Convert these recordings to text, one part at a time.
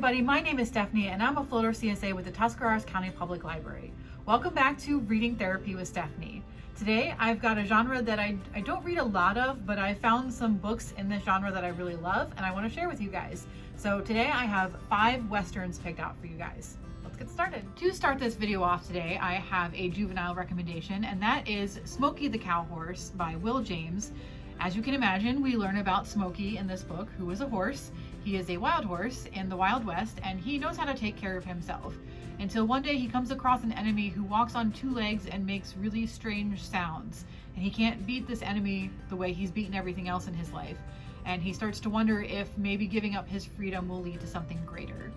everybody, my name is Stephanie and I'm a floater CSA with the Tuscarawas County Public Library. Welcome back to Reading Therapy with Stephanie. Today I've got a genre that I don't read a lot of, but I found some books in this genre that I really love and I want to share with you guys. So today I have 5 Westerns picked out for you guys. Let's get started. To start this video off today, I have a juvenile recommendation, and that is Smokey the Cow Horse by Will James. As you can imagine, we learn about Smokey in this book, who is a horse. He is a wild horse in the Wild West, and he knows how to take care of himself. Until one day he comes across an enemy who walks on 2 legs and makes really strange sounds. And he can't beat this enemy the way he's beaten everything else in his life. And he starts to wonder if maybe giving up his freedom will lead to something greater.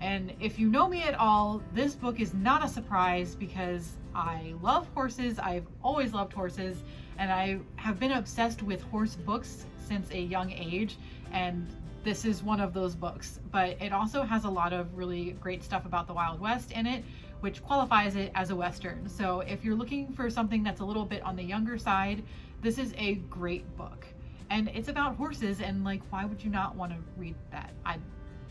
And if you know me at all, this book is not a surprise because I love horses. I've always loved horses, and I have been obsessed with horse books since a young age, and this is one of those books. But it also has a lot of really great stuff about the Wild West in it, which qualifies it as a Western. So if you're looking for something that's a little bit on the younger side, this is a great book. And it's about horses, and like, why would you not want to read that?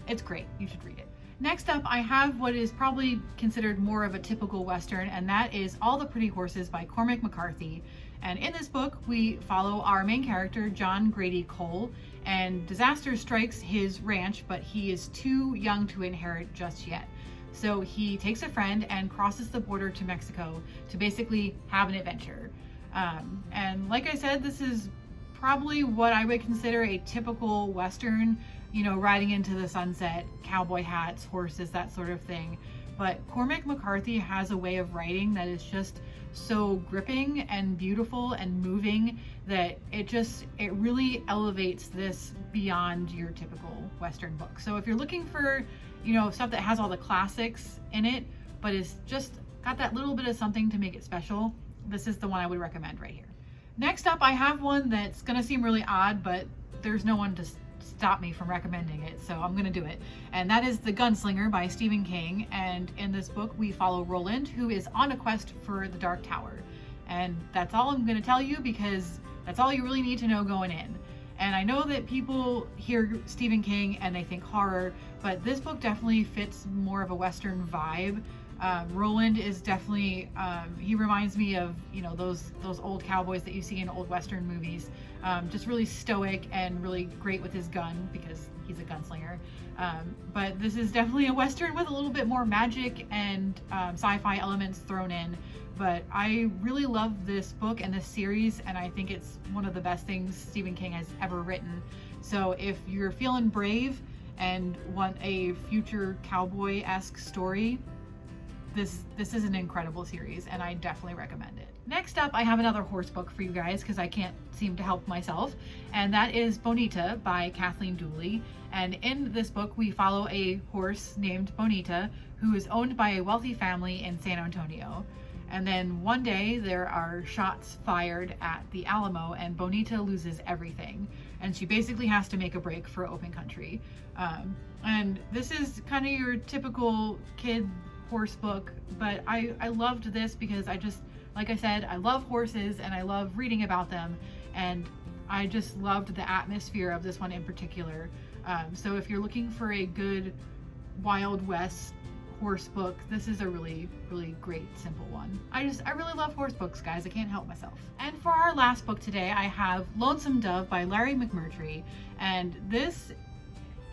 It's great. You should read it. Next up, I have what is probably considered more of a typical Western, and that is All the Pretty Horses by Cormac McCarthy. And in this book, we follow our main character, John Grady Cole, and disaster strikes his ranch, but he is too young to inherit just yet. So he takes a friend and crosses the border to Mexico to basically have an adventure. And like I said, this is probably what I would consider a typical Western, you know, riding into the sunset, cowboy hats, horses, that sort of thing. But Cormac McCarthy has a way of writing that is just so gripping and beautiful and moving that it really elevates this beyond your typical Western book. So if you're looking for, you know, stuff that has all the classics in it, but is just got that little bit of something to make it special, this is the one I would recommend right here. Next up, I have one that's gonna seem really odd, but there's no one to stop me from recommending it, so I'm gonna do it. And that is The Gunslinger by Stephen King. And in this book, we follow Roland, who is on a quest for the Dark Tower. And that's all I'm gonna tell you, because that's all you really need to know going in. And I know that people hear Stephen King and they think horror, but this book definitely fits more of a Western vibe. Roland is definitely, he reminds me of, you know, those old cowboys that you see in old Western movies. Just really stoic and really great with his gun because he's a gunslinger. But this is definitely a Western with a little bit more magic and sci-fi elements thrown in. But I really love this book and this series, and I think it's one of the best things Stephen King has ever written. So if you're feeling brave and want a future cowboy-esque story, this is an incredible series, and I definitely recommend it. Next up, I have another horse book for you guys because I can't seem to help myself, and that is Bonita by Kathleen Dooley. And in this book, we follow a horse named Bonita who is owned by a wealthy family in San Antonio. And then one day there are shots fired at the Alamo and Bonita loses everything. And she basically has to make a break for open country. And this is kind of your typical kid horse book, but I loved this because like I said, I love horses and I love reading about them. And I just loved the atmosphere of this one in particular. So if you're looking for a good Wild West horse book, this is a really, really great, simple one. I really love horse books, guys. I can't help myself. And for our last book today, I have Lonesome Dove by Larry McMurtry. And this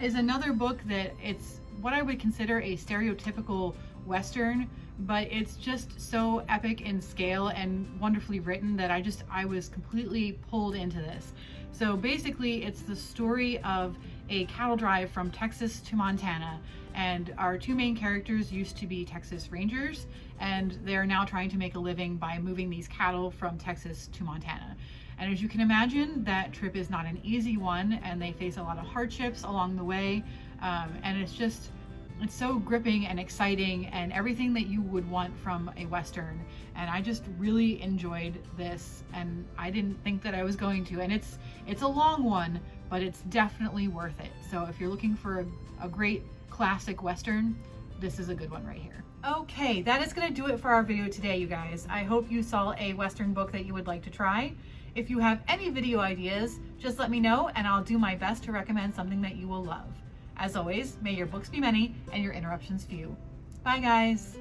is another book that it's what I would consider a stereotypical Western, but it's just so epic in scale and wonderfully written that I was completely pulled into this. So basically, it's the story of a cattle drive from Texas to Montana, and our 2 main characters used to be Texas Rangers, and they're now trying to make a living by moving these cattle from Texas to Montana. And as you can imagine, that trip is not an easy one, and they face a lot of hardships along the way, and it's so gripping and exciting and everything that you would want from a Western. And I just really enjoyed this, and I didn't think that I was going to. And it's a long one, but it's definitely worth it. So if you're looking for a great classic Western, this is a good one right here. Okay, that is gonna do it for our video today, you guys. I hope you saw a Western book that you would like to try. If you have any video ideas, just let me know and I'll do my best to recommend something that you will love. As always, may your books be many and your interruptions few. Bye, guys.